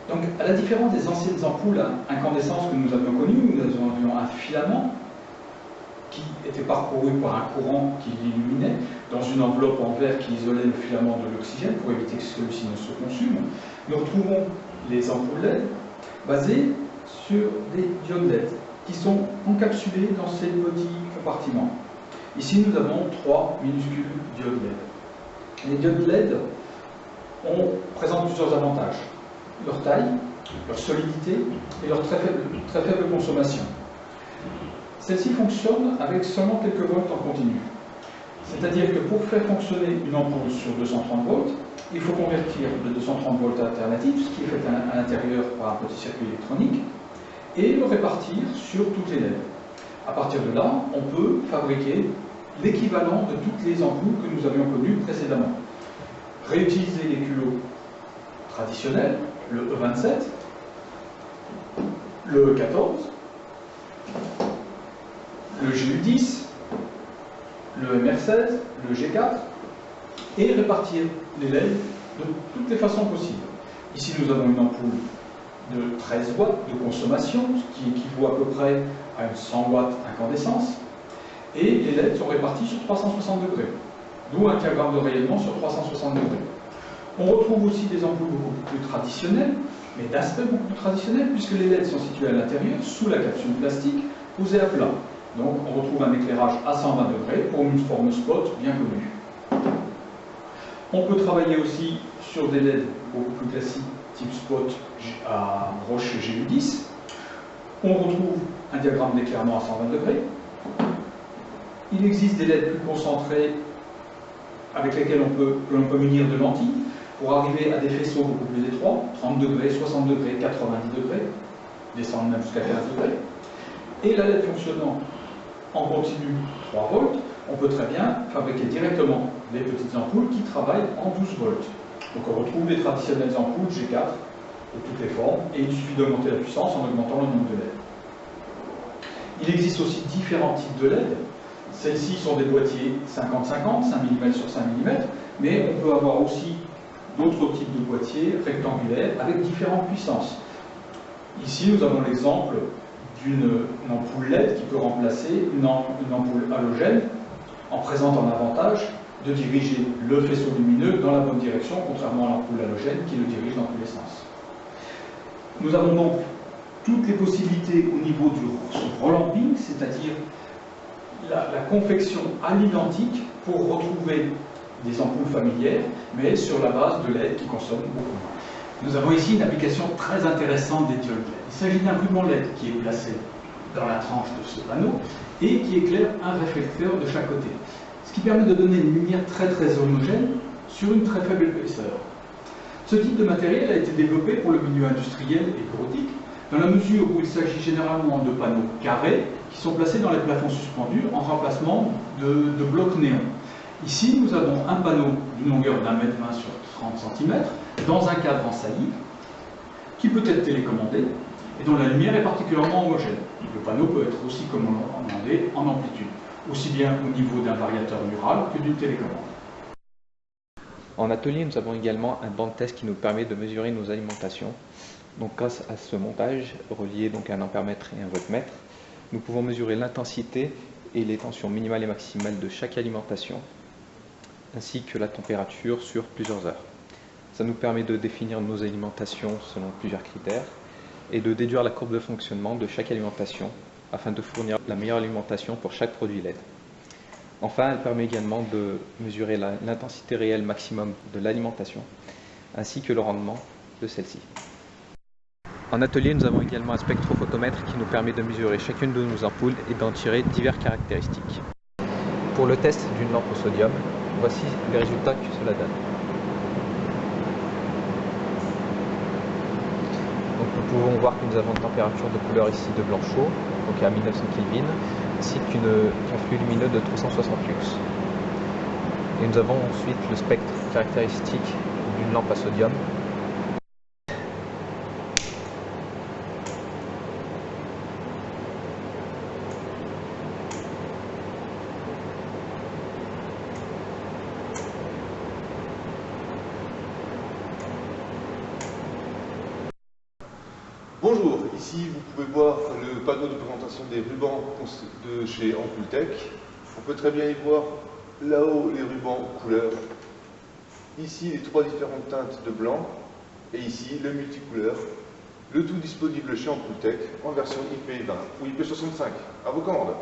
Donc, à la différence des anciennes ampoules à incandescence que nous avions connues, où nous avions un filament qui était parcouru par un courant qui l'illuminait dans une enveloppe en verre qui isolait le filament de l'oxygène pour éviter que celui-ci ne se consume, nous retrouvons les ampoules LED basées sur des diodes LED qui sont encapsulées dans ces petits compartiments. Ici, nous avons 3 minuscules diodes LED. Les diodes LED présentent plusieurs avantages. Leur taille, leur solidité et leur très faible consommation. Celle-ci fonctionne avec seulement quelques volts en continu. C'est-à-dire que pour faire fonctionner une ampoule sur 230 volts, il faut convertir le 230 volts alternatif, ce qui est fait à l'intérieur par un petit circuit électronique, et le répartir sur toutes les LED. À partir de là, on peut fabriquer l'équivalent de toutes les ampoules que nous avions connues précédemment. Réutiliser les culots traditionnels, le E27, le E14, le GU10, le MR16, le G4, et répartir les LED de toutes les façons possibles. Ici, nous avons une ampoule de 13 watts de consommation, ce qui équivaut à peu près à une 100 watts incandescence, et les LED sont répartis sur 360 degrés, d'où un diagramme de rayonnement sur 360 degrés. On retrouve aussi des ampoules beaucoup plus traditionnelles, mais d'aspect beaucoup plus traditionnel, puisque les LED sont situés à l'intérieur, sous la capsule plastique, posée à plat. Donc on retrouve un éclairage à 120 degrés pour une forme spot bien connue. On peut travailler aussi sur des LED beaucoup plus classiques, type spot à broche GU10. On retrouve un diagramme d'éclairement à 120 degrés. Il existe des LED plus concentrés avec lesquels on peut munir de lentilles pour arriver à des faisceaux beaucoup plus étroits, 30 degrés, 60 degrés, 90 degrés, descendre même jusqu'à 15 degrés. Et la LED fonctionnant en continu 3 volts, on peut très bien fabriquer directement des petites ampoules qui travaillent en 12 volts. Donc on retrouve les traditionnelles ampoules G4 de toutes les formes, et il suffit d'augmenter la puissance en augmentant le nombre de LED. Il existe aussi différents types de LED. Celles-ci sont des boîtiers 50-50, 5 mm sur 5 mm, mais on peut avoir aussi d'autres types de boîtiers rectangulaires avec différentes puissances. Ici, nous avons l'exemple d'une ampoule LED qui peut remplacer une ampoule halogène en présentant l'avantage de diriger le faisceau lumineux dans la bonne direction, contrairement à l'ampoule halogène qui le dirige dans tous les sens. Nous avons donc toutes les possibilités au niveau du relamping, c'est-à-dire la confection à l'identique pour retrouver des ampoules familières, mais sur la base de LED qui consomment beaucoup moins. Nous avons ici une application très intéressante des diodes LED. Il s'agit d'un ruban LED qui est placé dans la tranche de ce panneau et qui éclaire un réflecteur de chaque côté, ce qui permet de donner une lumière très homogène sur une très faible épaisseur. Ce type de matériel a été développé pour le milieu industriel et bureautique, dans la mesure où il s'agit généralement de panneaux carrés qui sont placés dans les plafonds suspendus en remplacement de blocs néons. Ici, nous avons un panneau d'une longueur d'1,20 m sur 30 cm dans un cadre en saillie qui peut être télécommandé et dont la lumière est particulièrement homogène. Le panneau peut être aussi commandé en amplitude, aussi bien au niveau d'un variateur mural que d'une télécommande. En atelier, nous avons également un banc de test qui nous permet de mesurer nos alimentations. Donc, grâce à ce montage, relié donc à un ampèremètre et un voltmètre, nous pouvons mesurer l'intensité et les tensions minimales et maximales de chaque alimentation, ainsi que la température sur plusieurs heures. Ça nous permet de définir nos alimentations selon plusieurs critères et de déduire la courbe de fonctionnement de chaque alimentation afin de fournir la meilleure alimentation pour chaque produit LED. Enfin, elle permet également de mesurer l'intensité réelle maximum de l'alimentation ainsi que le rendement de celle-ci. En atelier, nous avons également un spectrophotomètre qui nous permet de mesurer chacune de nos ampoules et d'en tirer diverses caractéristiques. Pour le test d'une lampe au sodium, voici les résultats que cela donne. Donc nous pouvons voir que nous avons une température de couleur ici de blanc chaud, donc à 1900 Kelvin, ainsi qu'un flux lumineux de 360 lux. Et nous avons ensuite le spectre caractéristique d'une lampe à sodium. ici, vous pouvez voir le panneau de présentation des rubans de chez Ampultec. On peut très bien y voir là-haut les rubans couleurs. Ici, les 3 différentes teintes de blanc. Et ici, le multicouleur. Le tout disponible chez Ampultec en version IP20 ou IP65. À vos commandes.